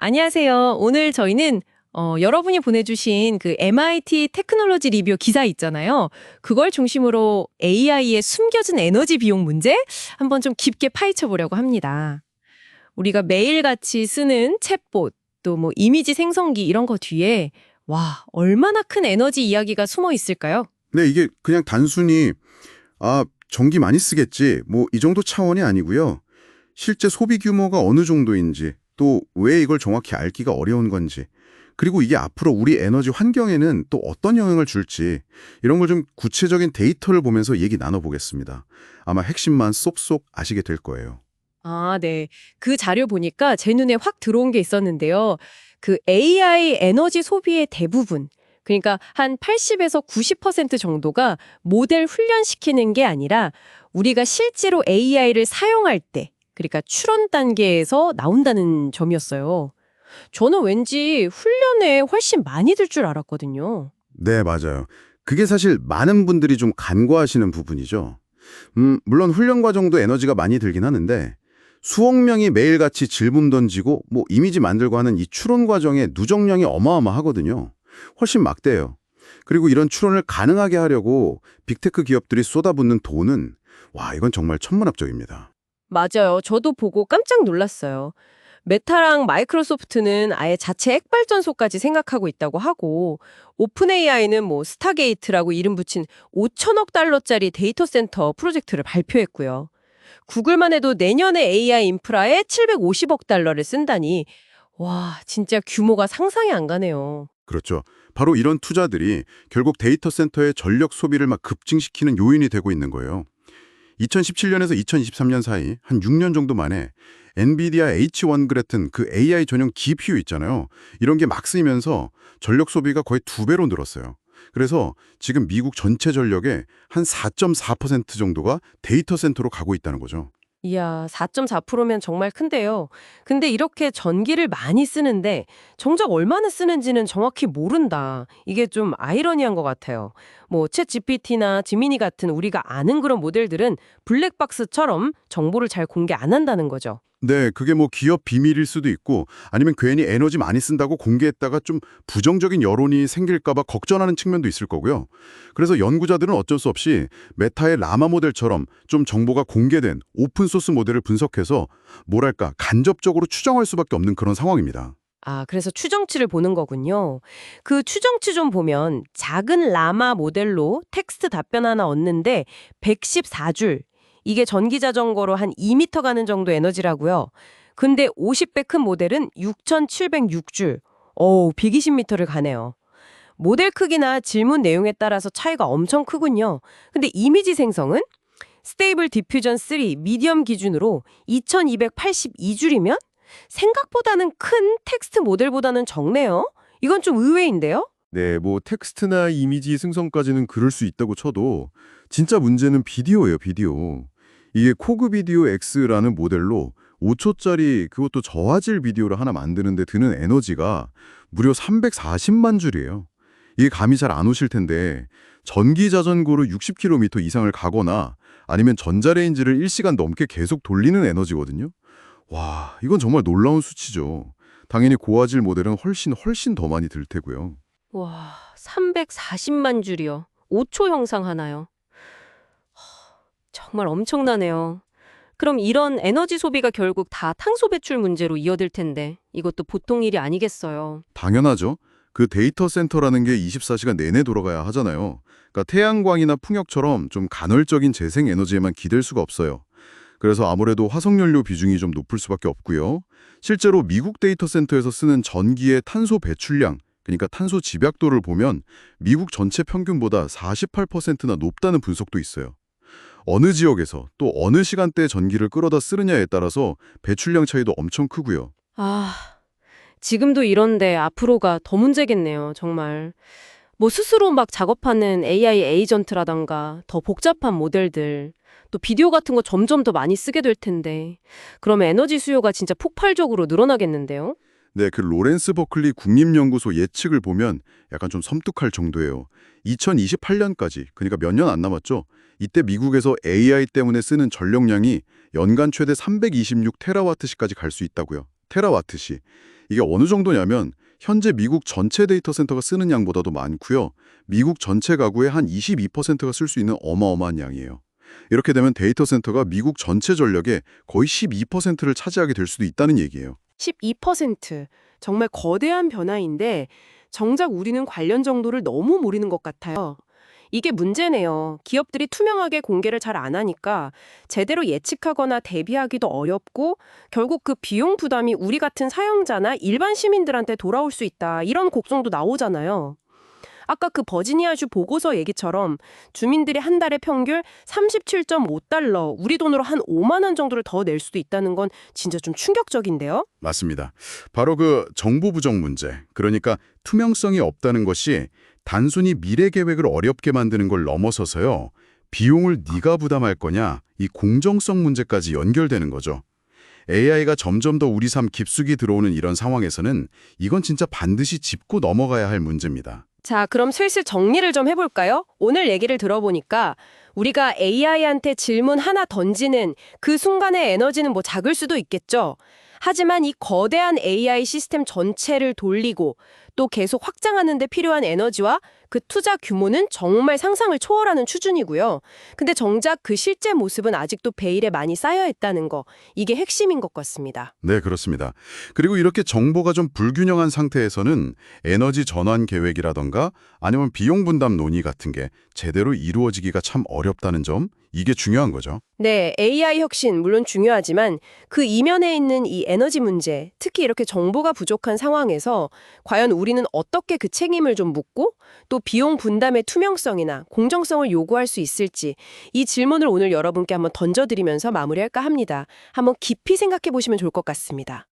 안녕하세요. 오늘 저희는 여러분이 보내주신 그 MIT 테크놀로지 리뷰 기사 있잖아요. 그걸 중심으로 AI의 숨겨진 에너지 비용 문제 한번 좀 깊게 파헤쳐 보려고 합니다. 우리가 매일같이 쓰는 챗봇, 또 뭐 이미지 생성기 이런 거 뒤에 와, 얼마나 큰 에너지 이야기가 숨어 있을까요? 네, 이게 그냥 단순히 전기 많이 쓰겠지 뭐 이 정도 차원이 아니고요. 실제 소비 규모가 어느 정도인지 또 왜 이걸 정확히 알기가 어려운 건지 그리고 이게 앞으로 우리 에너지 환경에는 또 어떤 영향을 줄지 이런 걸 좀 구체적인 데이터를 보면서 얘기 나눠보겠습니다. 아마 핵심만 쏙쏙 아시게 될 거예요. 아, 네. 그 자료 보니까 제 눈에 확 들어온 게 있었는데요. 그 AI 에너지 소비의 대부분, 그러니까 한 80에서 90% 정도가 모델 훈련시키는 게 아니라 우리가 실제로 AI를 사용할 때, 그러니까 추론 단계에서 나온다는 점이었어요. 저는 왠지 훈련에 훨씬 많이 들 줄 알았거든요. 네, 맞아요. 그게 사실 많은 분들이 좀 간과하시는 부분이죠. 물론 훈련 과정도 에너지가 많이 들긴 하는데 수억 명이 매일같이 질문 던지고 뭐 이미지 만들고 하는 이 추론 과정의 누적량이 어마어마하거든요. 훨씬 막대해요. 그리고 이런 추론을 가능하게 하려고 빅테크 기업들이 쏟아붓는 돈은 와, 이건 정말 천문학적입니다. 맞아요. 저도 보고 깜짝 놀랐어요. 메타랑 마이크로소프트는 아예 자체 핵발전소까지 생각하고 있다고 하고, 오픈 AI는 뭐 스타게이트라고 이름 붙인 5천억 달러짜리 데이터 센터 프로젝트를 발표했고요. 구글만 해도 내년에 AI 인프라에 750억 달러를 쓴다니, 와, 진짜 규모가 상상이 안 가네요. 그렇죠. 바로 이런 투자들이 결국 데이터 센터의 전력 소비를 막 급증시키는 요인이 되고 있는 거예요. 2017년에서 2023년 사이 한 6년 정도 만에 엔비디아 H1 같은 그 AI 전용 GPU 있잖아요. 이런 게 막 쓰이면서 전력 소비가 거의 2배로 늘었어요. 그래서 지금 미국 전체 전력의 한 4.4% 정도가 데이터 센터로 가고 있다는 거죠. 이야, 4.4%면 정말 큰데요. 근데 이렇게 전기를 많이 쓰는데 정작 얼마나 쓰는지는 정확히 모른다. 이게 좀 아이러니한 것 같아요. 뭐 챗 GPT나 지미니 같은 우리가 아는 그런 모델들은 블랙박스처럼 정보를 잘 공개 안 한다는 거죠. 네, 그게 뭐 기업 비밀일 수도 있고 아니면 괜히 에너지 많이 쓴다고 공개했다가 좀 부정적인 여론이 생길까 봐 걱정하는 측면도 있을 거고요. 그래서 연구자들은 어쩔 수 없이 메타의 라마 모델처럼 좀 정보가 공개된 오픈소스 모델을 분석해서 뭐랄까 간접적으로 추정할 수밖에 없는 그런 상황입니다. 아, 그래서 추정치를 보는 거군요. 그 추정치 좀 보면 작은 라마 모델로 텍스트 답변 하나 얻는데 114줄. 이게 전기 자전거로 한 2m 가는 정도 에너지라고요. 근데 50배 큰 모델은 6,706줄. 120m를 가네요. 모델 크기나 질문 내용에 따라서 차이가 엄청 크군요. 근데 이미지 생성은 스테이블 디퓨전 3 미디엄 기준으로 2,282줄이면 생각보다는 큰 텍스트 모델보다는 적네요. 이건 좀 의외인데요? 네, 뭐 텍스트나 이미지 생성까지는 그럴 수 있다고 쳐도 진짜 문제는 비디오예요, 비디오. 이게 코그 비디오 X라는 모델로 5초짜리 그것도 저화질 비디오를 하나 만드는데 드는 에너지가 무려 340만 줄이에요. 이게 감이 잘 안 오실 텐데 전기 자전거로 60km 이상을 가거나 아니면 전자레인지를 1시간 넘게 계속 돌리는 에너지거든요. 와, 이건 정말 놀라운 수치죠. 당연히 고화질 모델은 훨씬 더 많이 들 테고요. 와, 340만 줄이요. 5초 형상하나요? 정말 엄청나네요. 그럼 이런 에너지 소비가 결국 다 탄소 배출 문제로 이어질 텐데 이것도 보통 일이 아니겠어요. 당연하죠. 그 데이터 센터라는 게 24시간 내내 돌아가야 하잖아요. 그러니까 태양광이나 풍력처럼 좀 간헐적인 재생 에너지에만 기댈 수가 없어요. 그래서 아무래도 화석연료 비중이 좀 높을 수밖에 없고요. 실제로 미국 데이터 센터에서 쓰는 전기의 탄소 배출량, 그러니까 탄소 집약도를 보면 미국 전체 평균보다 48%나 높다는 분석도 있어요. 어느 지역에서 또 어느 시간대에 전기를 끌어다 쓰느냐에 따라서 배출량 차이도 엄청 크고요. 아, 지금도 이런데 앞으로가 더 문제겠네요, 정말. 뭐 스스로 막 작업하는 AI 에이전트라던가 더 복잡한 모델들, 또 비디오 같은 거 점점 더 많이 쓰게 될 텐데, 그럼 에너지 수요가 진짜 폭발적으로 늘어나겠는데요? 네, 그 로렌스 버클리 국립연구소 예측을 보면 약간 좀 섬뜩할 정도예요. 2028년까지, 그러니까 몇 년 안 남았죠. 이때 미국에서 AI 때문에 쓰는 전력량이 연간 최대 326 테라와트시까지 갈 수 있다고요. 테라와트시. 이게 어느 정도냐면 현재 미국 전체 데이터 센터가 쓰는 양보다도 많고요. 미국 전체 가구의 한 22%가 쓸 수 있는 어마어마한 양이에요. 이렇게 되면 데이터 센터가 미국 전체 전력의 거의 12%를 차지하게 될 수도 있다는 얘기예요. 12%. 정말 거대한 변화인데 정작 우리는 관련 정도를 너무 모르는 것 같아요. 이게 문제네요. 기업들이 투명하게 공개를 잘 안 하니까 제대로 예측하거나 대비하기도 어렵고 결국 그 비용 부담이 우리 같은 사용자나 일반 시민들한테 돌아올 수 있다. 이런 걱정도 나오잖아요. 아까 그 버지니아주 보고서 얘기처럼 주민들이 한 달에 평균 37.5달러, 우리 돈으로 한 5만 원 정도를 더 낼 수도 있다는 건 진짜 좀 충격적인데요? 맞습니다. 바로 그 정보 부족 문제, 그러니까 투명성이 없다는 것이 단순히 미래 계획을 어렵게 만드는 걸 넘어서서요. 비용을 네가 부담할 거냐, 이 공정성 문제까지 연결되는 거죠. AI가 점점 더 우리 삶 깊숙이 들어오는 이런 상황에서는 이건 진짜 반드시 짚고 넘어가야 할 문제입니다. 자, 그럼 슬슬 정리를 좀 해볼까요? 오늘 얘기를 들어보니까 우리가 AI한테 질문 하나 던지는 그 순간의 에너지는 뭐 작을 수도 있겠죠. 하지만 이 거대한 AI 시스템 전체를 돌리고 또 계속 확장하는 데 필요한 에너지와 그 투자 규모는 정말 상상을 초월하는 수준이고요. 근데 정작 그 실제 모습은 아직도 베일에 많이 쌓여 있다는 거, 이게 핵심인 것 같습니다. 네, 그렇습니다. 그리고 이렇게 정보가 좀 불균형한 상태에서는 에너지 전환 계획이라던가 아니면 비용 분담 논의 같은 게 제대로 이루어지기가 참 어렵다는 점, 이게 중요한 거죠. 네, AI 혁신 물론 중요하지만 그 이면에 있는 이 에너지 문제, 특히 이렇게 정보가 부족한 상황에서 과연 우리는 어떻게 그 책임을 좀 묻고 또 비용 분담의 투명성이나 공정성을 요구할 수 있을지, 이 질문을 오늘 여러분께 한번 던져드리면서 마무리할까 합니다. 한번 깊이 생각해 보시면 좋을 것 같습니다.